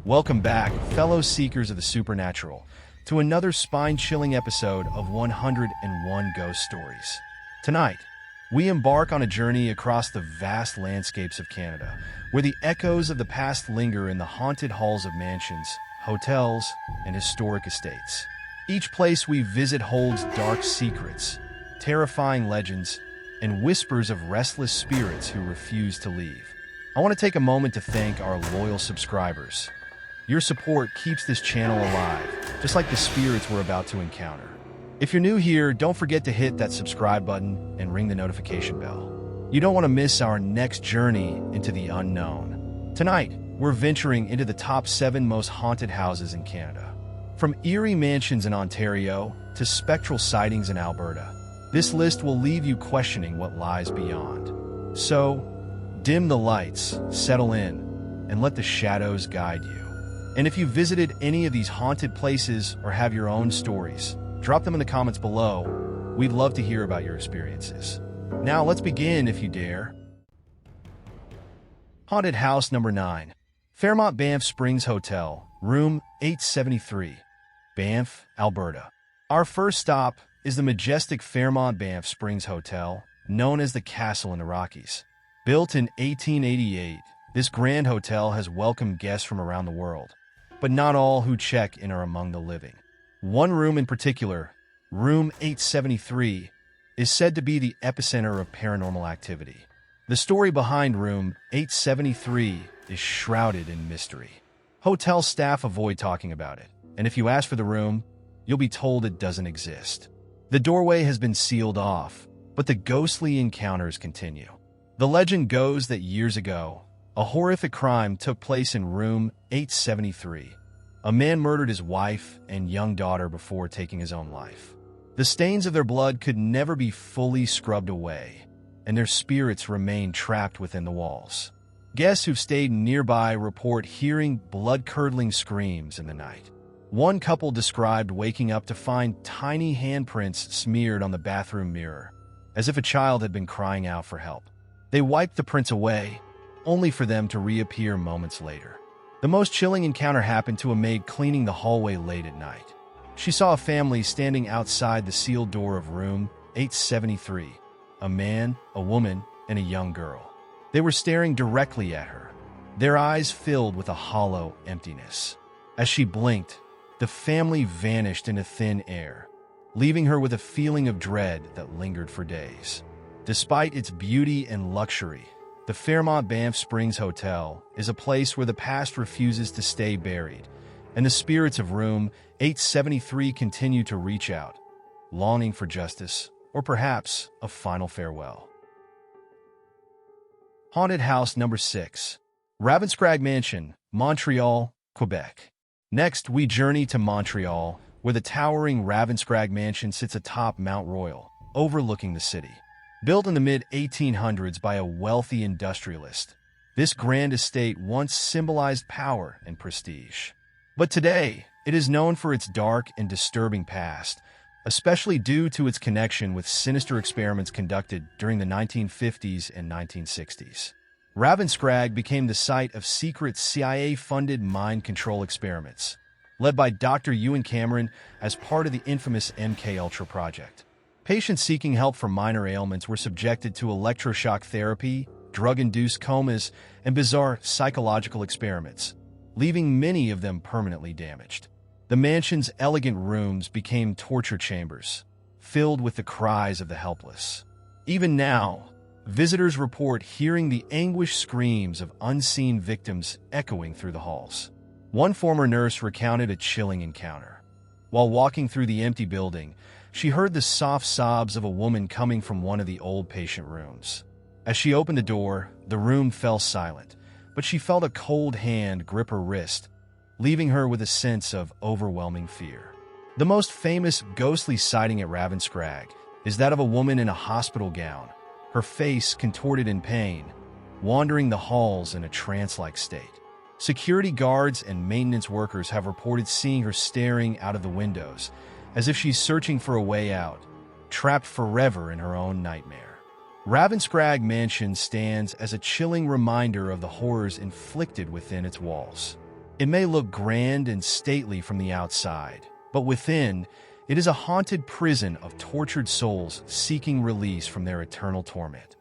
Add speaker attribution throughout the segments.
Speaker 1: Welcome back, fellow seekers of the supernatural, to another spine-chilling episode of 101 Ghost Stories. Tonight, we embark on a journey across the vast landscapes of Canada, where the echoes of the past linger in the haunted halls of mansions, hotels, and historic estates. Each place we visit holds dark secrets, terrifying legends, and whispers of restless spirits who refuse to leave. I want to take a moment to thank our loyal subscribers. Your support keeps this channel alive, just like the spirits we're about to encounter. If you're new here, don't forget to hit that subscribe button and ring the notification bell. You don't want to miss our next journey into the unknown. Tonight, we're venturing into the top 7 most haunted houses in Canada. From eerie mansions in Ontario to spectral sightings in Alberta, this list will leave you questioning what lies beyond. So, dim the lights, settle in, and let the shadows guide you. And if you visited any of these haunted places or have your own stories, drop them in the comments below. We'd love to hear about your experiences. Now let's begin if you dare. Haunted House Number 9. Fairmont Banff Springs Hotel, Room 873, Banff, Alberta. Our first stop is the majestic Fairmont Banff Springs Hotel, known as the Castle in the Rockies. Built in 1888, this grand hotel has welcomed guests from around the world. But not all who check in are among the living. One room in particular, Room 873, is said to be the epicenter of paranormal activity. The story behind Room 873 is shrouded in mystery. Hotel staff avoid talking about it, and if you ask for the room, you'll be told it doesn't exist. The doorway has been sealed off, but the ghostly encounters continue. The legend goes that years ago, a horrific crime took place in Room 873. A man murdered his wife and young daughter before taking his own life. The stains of their blood could never be fully scrubbed away, and their spirits remain trapped within the walls. Guests who've stayed nearby report hearing blood-curdling screams in the night. One couple described waking up to find tiny handprints smeared on the bathroom mirror, as if a child had been crying out for help. They wiped the prints away, only for them to reappear moments later. The most chilling encounter happened to a maid cleaning the hallway late at night. She saw a family standing outside the sealed door of Room 873, a man, a woman, and a young girl. They were staring directly at her, their eyes filled with a hollow emptiness. As she blinked, the family vanished into thin air, leaving her with a feeling of dread that lingered for days. Despite its beauty and luxury, the Fairmont Banff Springs Hotel is a place where the past refuses to stay buried, and the spirits of Room 873 continue to reach out, longing for justice or perhaps a final farewell. Haunted House Number 6. Ravenscrag Mansion, Montreal, Quebec. Next, we journey to Montreal, where the towering Ravenscrag Mansion sits atop Mount Royal, overlooking the city. Built in the mid-1800s by a wealthy industrialist, this grand estate once symbolized power and prestige. But today, it is known for its dark and disturbing past, especially due to its connection with sinister experiments conducted during the 1950s and 1960s. Ravenscrag became the site of secret CIA-funded mind control experiments, led by Dr. Ewan Cameron as part of the infamous MKUltra project. Patients seeking help for minor ailments were subjected to electroshock therapy, drug-induced comas, and bizarre psychological experiments, leaving many of them permanently damaged. The mansion's elegant rooms became torture chambers, filled with the cries of the helpless. Even now, visitors report hearing the anguished screams of unseen victims echoing through the halls. One former nurse recounted a chilling encounter. While walking through the empty building, she heard the soft sobs of a woman coming from one of the old patient rooms. As she opened the door, the room fell silent, but she felt a cold hand grip her wrist, leaving her with a sense of overwhelming fear. The most famous ghostly sighting at Ravenscrag is that of a woman in a hospital gown, her face contorted in pain, wandering the halls in a trance-like state. Security guards and maintenance workers have reported seeing her staring out of the windows, as if she's searching for a way out, trapped forever in her own nightmare. Ravenscrag Mansion stands as a chilling reminder of the horrors inflicted within its walls. It may look grand and stately from the outside, but within, it is a haunted prison of tortured souls seeking release from their eternal torment.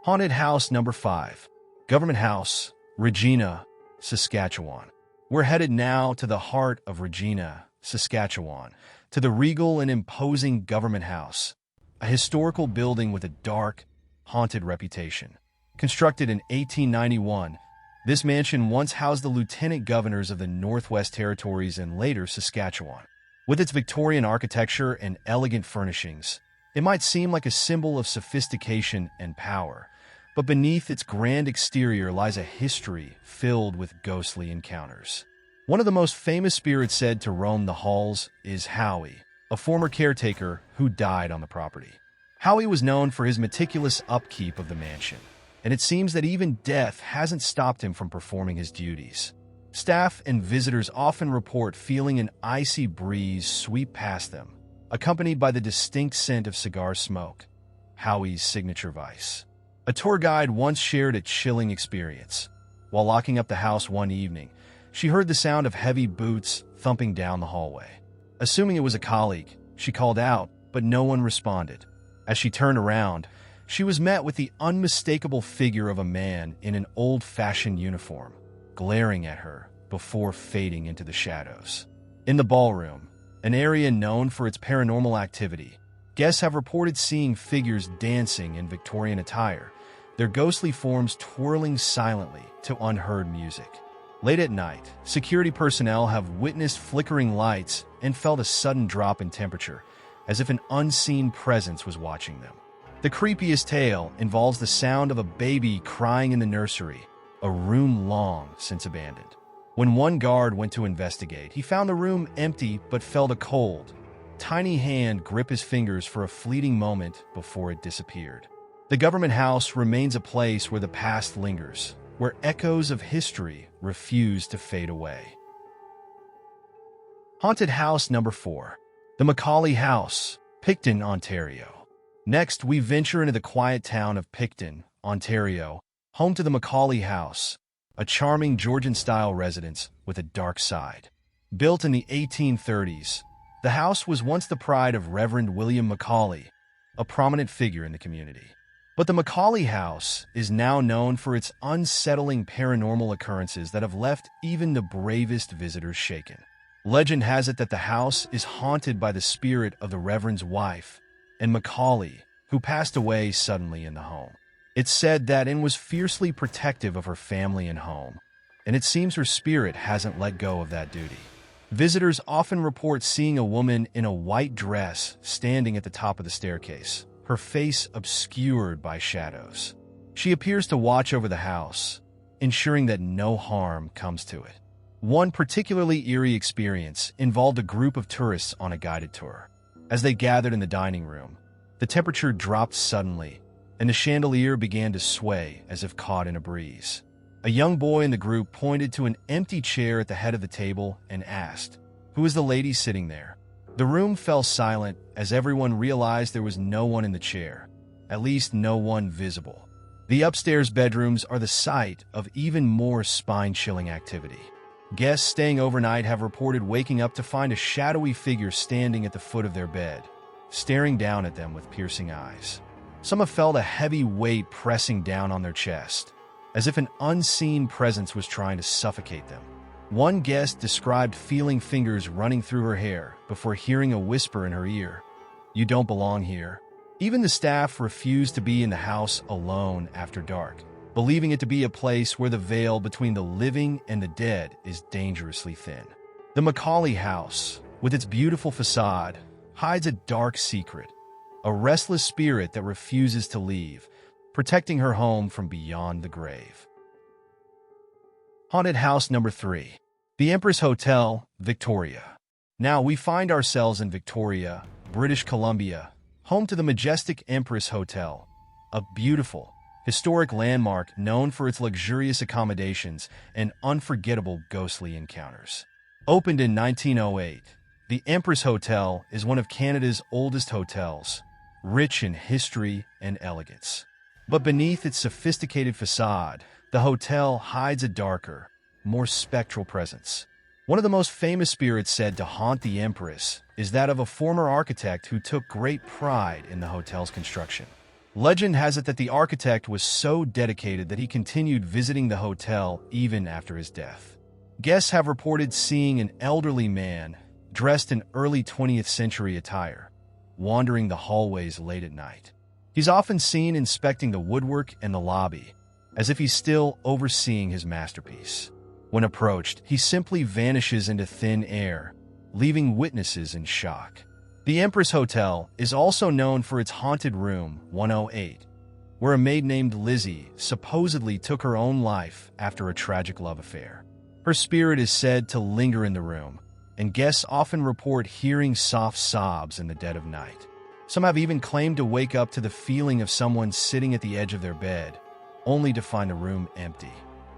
Speaker 1: Haunted House Number 5. Government House, Regina, Saskatchewan. We're headed now to the heart of Regina, Saskatchewan, to the regal and imposing Government House, a historical building with a dark, haunted reputation. Constructed in 1891, this mansion once housed the lieutenant governors of the Northwest Territories and later Saskatchewan. With its Victorian architecture and elegant furnishings, it might seem like a symbol of sophistication and power, but beneath its grand exterior lies a history filled with ghostly encounters. One of the most famous spirits said to roam the halls is Howie, a former caretaker who died on the property. Howie was known for his meticulous upkeep of the mansion, and it seems that even death hasn't stopped him from performing his duties. Staff and visitors often report feeling an icy breeze sweep past them, accompanied by the distinct scent of cigar smoke, Howie's signature vice. A tour guide once shared a chilling experience. While locking up the house one evening, she heard the sound of heavy boots thumping down the hallway. Assuming it was a colleague, she called out, but no one responded. As she turned around, she was met with the unmistakable figure of a man in an old-fashioned uniform, glaring at her before fading into the shadows. In the ballroom, an area known for its paranormal activity, guests have reported seeing figures dancing in Victorian attire, their ghostly forms twirling silently to unheard music. Late at night, security personnel have witnessed flickering lights and felt a sudden drop in temperature, as if an unseen presence was watching them. The creepiest tale involves the sound of a baby crying in the nursery, a room long since abandoned. When one guard went to investigate, he found the room empty but felt a cold, tiny hand grip his fingers for a fleeting moment before it disappeared. The Government House remains a place where the past lingers, where echoes of history refuse to fade away. Haunted House Number 4. The Macaulay House, Picton, Ontario. Next, we venture into the quiet town of Picton, Ontario, home to the Macaulay House, a charming Georgian-style residence with a dark side. Built in the 1830s, the house was once the pride of Reverend William Macaulay, a prominent figure in the community. But the Macaulay House is now known for its unsettling paranormal occurrences that have left even the bravest visitors shaken. Legend has it that the house is haunted by the spirit of the Reverend's wife, and Macaulay, who passed away suddenly in the home. It's said that Anne was fiercely protective of her family and home, and it seems her spirit hasn't let go of that duty. Visitors often report seeing a woman in a white dress standing at the top of the staircase, her face obscured by shadows. She appears to watch over the house, ensuring that no harm comes to it. One particularly eerie experience involved a group of tourists on a guided tour. As they gathered in the dining room, the temperature dropped suddenly, and the chandelier began to sway as if caught in a breeze. A young boy in the group pointed to an empty chair at the head of the table and asked, "Who is the lady sitting there?" The room fell silent as everyone realized there was no one in the chair, at least no one visible. The upstairs bedrooms are the site of even more spine-chilling activity. Guests staying overnight have reported waking up to find a shadowy figure standing at the foot of their bed, staring down at them with piercing eyes. Some have felt a heavy weight pressing down on their chest, as if an unseen presence was trying to suffocate them. One guest described feeling fingers running through her hair before hearing a whisper in her ear, "You don't belong here." Even the staff refused to be in the house alone after dark, believing it to be a place where the veil between the living and the dead is dangerously thin. The Macaulay House, with its beautiful facade, hides a dark secret, a restless spirit that refuses to leave, protecting her home from beyond the grave. Haunted House Number 3. The Empress Hotel, Victoria. Now we find ourselves in Victoria, British Columbia, home to the majestic Empress Hotel, a beautiful, historic landmark known for its luxurious accommodations and unforgettable ghostly encounters. Opened in 1908, the Empress Hotel is one of Canada's oldest hotels, rich in history and elegance. But beneath its sophisticated facade, the hotel hides a darker, more spectral presence. One of the most famous spirits said to haunt the Empress is that of a former architect who took great pride in the hotel's construction. Legend has it that the architect was so dedicated that he continued visiting the hotel even after his death. Guests have reported seeing an elderly man dressed in early 20th century attire, wandering the hallways late at night. He's often seen inspecting the woodwork and the lobby, as if he's still overseeing his masterpiece. When approached, he simply vanishes into thin air, leaving witnesses in shock. The Empress Hotel is also known for its haunted room 108, where a maid named Lizzie supposedly took her own life after a tragic love affair. Her spirit is said to linger in the room, and guests often report hearing soft sobs in the dead of night. Some have even claimed to wake up to the feeling of someone sitting at the edge of their bed, only to find the room empty.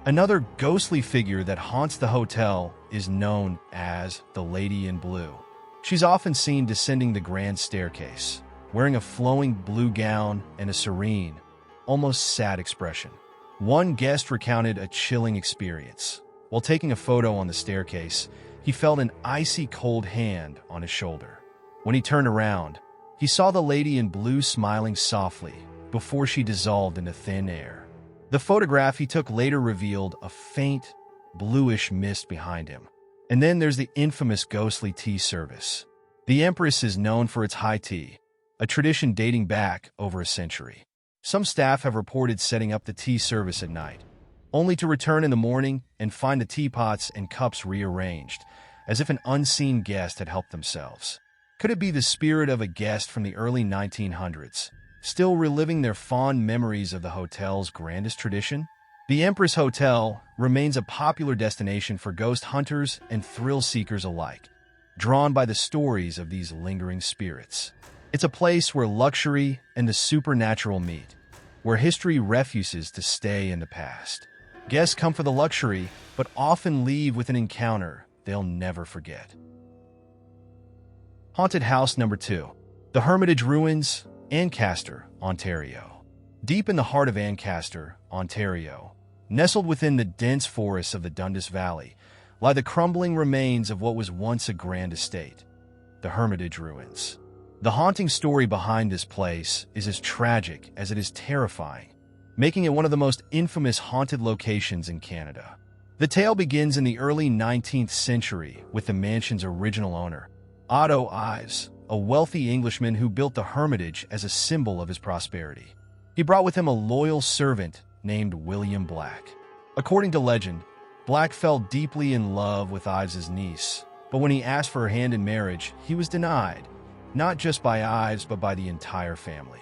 Speaker 1: Another ghostly figure that haunts the hotel is known as the Lady in Blue. She's often seen descending the grand staircase, wearing a flowing blue gown and a serene, almost sad expression. One guest recounted a chilling experience. While taking a photo on the staircase, he felt an icy cold hand on his shoulder. When he turned around, he saw the Lady in Blue smiling softly before she dissolved into thin air. The photograph he took later revealed a faint, bluish mist behind him. And then there's the infamous ghostly tea service. The Empress is known for its high tea, a tradition dating back over a century. Some staff have reported setting up the tea service at night, only to return in the morning and find the teapots and cups rearranged, as if an unseen guest had helped themselves. Could it be the spirit of a guest from the early 1900s, still reliving their fond memories of the hotel's grandest tradition? The Empress Hotel remains a popular destination for ghost hunters and thrill seekers alike, drawn by the stories of these lingering spirits. It's a place where luxury and the supernatural meet, where history refuses to stay in the past. Guests come for the luxury, but often leave with an encounter they'll never forget. Haunted House Number 2. The Hermitage Ruins, Ancaster, Ontario. Deep in the heart of Ancaster, Ontario, nestled within the dense forests of the Dundas Valley, lie the crumbling remains of what was once a grand estate, the Hermitage Ruins. The haunting story behind this place is as tragic as it is terrifying, making it one of the most infamous haunted locations in Canada. The tale begins in the early 19th century with the mansion's original owner, Otto Ives, a wealthy Englishman who built the Hermitage as a symbol of his prosperity. He brought with him a loyal servant named William Black. According to legend, Black fell deeply in love with Ives' niece, but when he asked for her hand in marriage, he was denied, not just by Ives but by the entire family.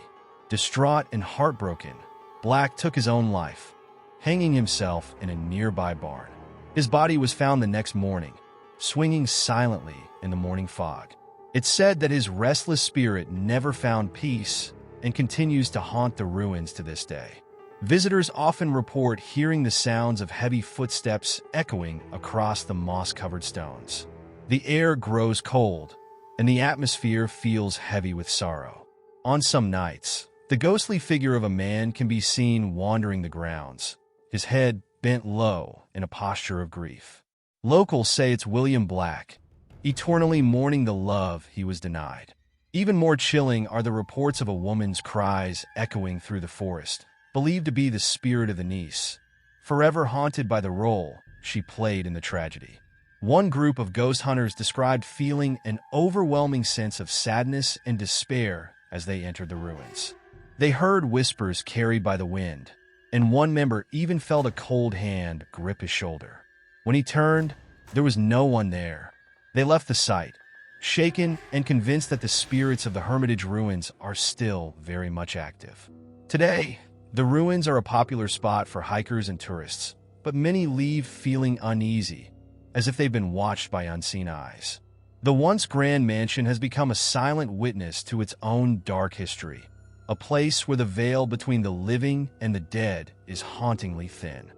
Speaker 1: Distraught and heartbroken, Black took his own life, hanging himself in a nearby barn. His body was found the next morning, swinging silently in the morning fog. It's said that his restless spirit never found peace and continues to haunt the ruins to this day. Visitors often report hearing the sounds of heavy footsteps echoing across the moss-covered stones. The air grows cold, and the atmosphere feels heavy with sorrow. On some nights, the ghostly figure of a man can be seen wandering the grounds, his head bent low in a posture of grief. Locals say it's William Black, eternally mourning the love he was denied. Even more chilling are the reports of a woman's cries echoing through the forest, believed to be the spirit of the niece, forever haunted by the role she played in the tragedy. One group of ghost hunters described feeling an overwhelming sense of sadness and despair as they entered the ruins. They heard whispers carried by the wind, and one member even felt a cold hand grip his shoulder. When he turned, there was no one there. They left the site, shaken and convinced that the spirits of the Hermitage ruins are still very much active. Today, the ruins are a popular spot for hikers and tourists, but many leave feeling uneasy, as if they've been watched by unseen eyes. The once grand mansion has become a silent witness to its own dark history, a place where the veil between the living and the dead is hauntingly thin.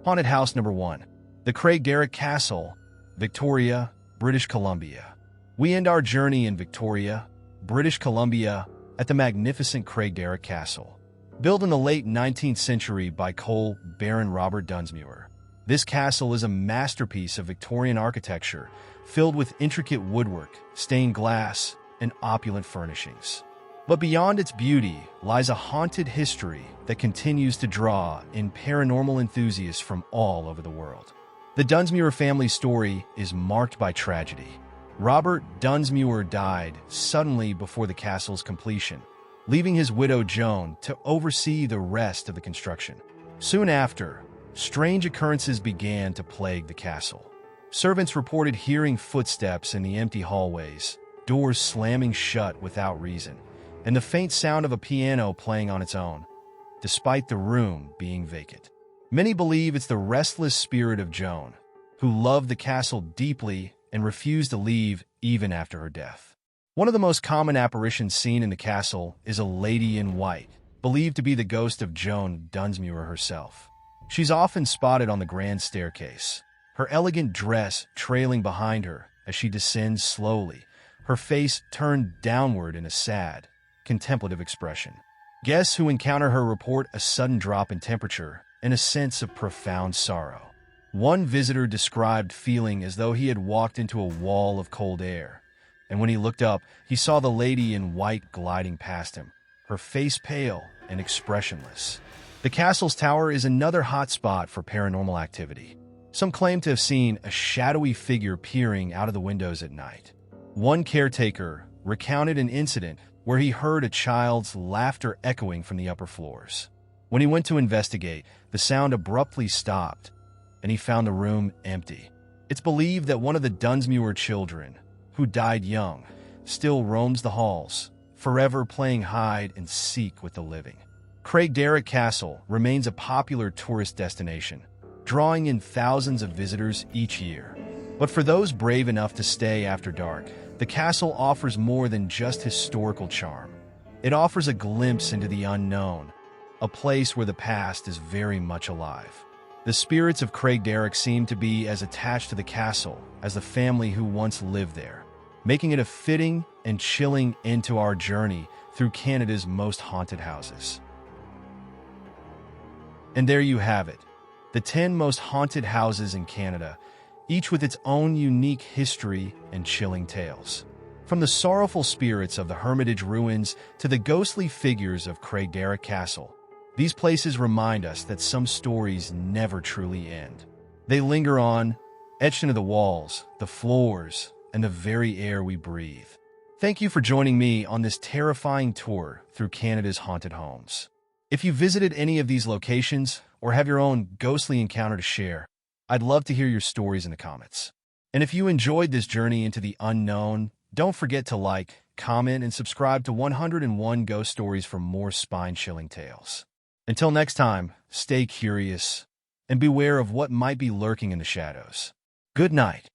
Speaker 1: Haunted House Number 1. The Craigdarroch Castle, Victoria, British Columbia. We end our journey in Victoria, British Columbia, at the magnificent Craigdarroch Castle. Built in the late 19th century by Cole Baron Robert Dunsmuir, this castle is a masterpiece of Victorian architecture filled with intricate woodwork, stained glass, and opulent furnishings. But beyond its beauty lies a haunted history that continues to draw in paranormal enthusiasts from all over the world. The Dunsmuir family story is marked by tragedy. Robert Dunsmuir died suddenly before the castle's completion, leaving his widow Joan to oversee the rest of the construction. Soon after, strange occurrences began to plague the castle. Servants reported hearing footsteps in the empty hallways, doors slamming shut without reason, and the faint sound of a piano playing on its own, despite the room being vacant. Many believe it's the restless spirit of Joan, who loved the castle deeply and refused to leave even after her death. One of the most common apparitions seen in the castle is a lady in white, believed to be the ghost of Joan Dunsmuir herself. She's often spotted on the grand staircase, her elegant dress trailing behind her as she descends slowly, her face turned downward in a sad, contemplative expression. Guests who encounter her report a sudden drop in temperature and a sense of profound sorrow. One visitor described feeling as though he had walked into a wall of cold air, and when he looked up, he saw the lady in white gliding past him, her face pale and expressionless. The castle's tower is another hot spot for paranormal activity. Some claim to have seen a shadowy figure peering out of the windows at night. One caretaker recounted an incident where he heard a child's laughter echoing from the upper floors. When he went to investigate, the sound abruptly stopped, and he found the room empty. It's believed that one of the Dunsmuir children, who died young, still roams the halls, forever playing hide and seek with the living. Craigdarroch Castle remains a popular tourist destination, drawing in thousands of visitors each year. But for those brave enough to stay after dark, the castle offers more than just historical charm. It offers a glimpse into the unknown, a place where the past is very much alive. The spirits of Craigdarroch seem to be as attached to the castle as the family who once lived there, making it a fitting and chilling end to our journey through Canada's most haunted houses. And there you have it, the 10 most haunted houses in Canada, each with its own unique history and chilling tales. From the sorrowful spirits of the Hermitage ruins to the ghostly figures of Craigdarroch Castle, these places remind us that some stories never truly end. They linger on, etched into the walls, the floors, and the very air we breathe. Thank you for joining me on this terrifying tour through Canada's haunted homes. If you visited any of these locations or have your own ghostly encounter to share, I'd love to hear your stories in the comments. And if you enjoyed this journey into the unknown, don't forget to like, comment, and subscribe to 101 Ghost Stories for more spine-chilling tales. Until next time, stay curious and beware of what might be lurking in the shadows. Good night.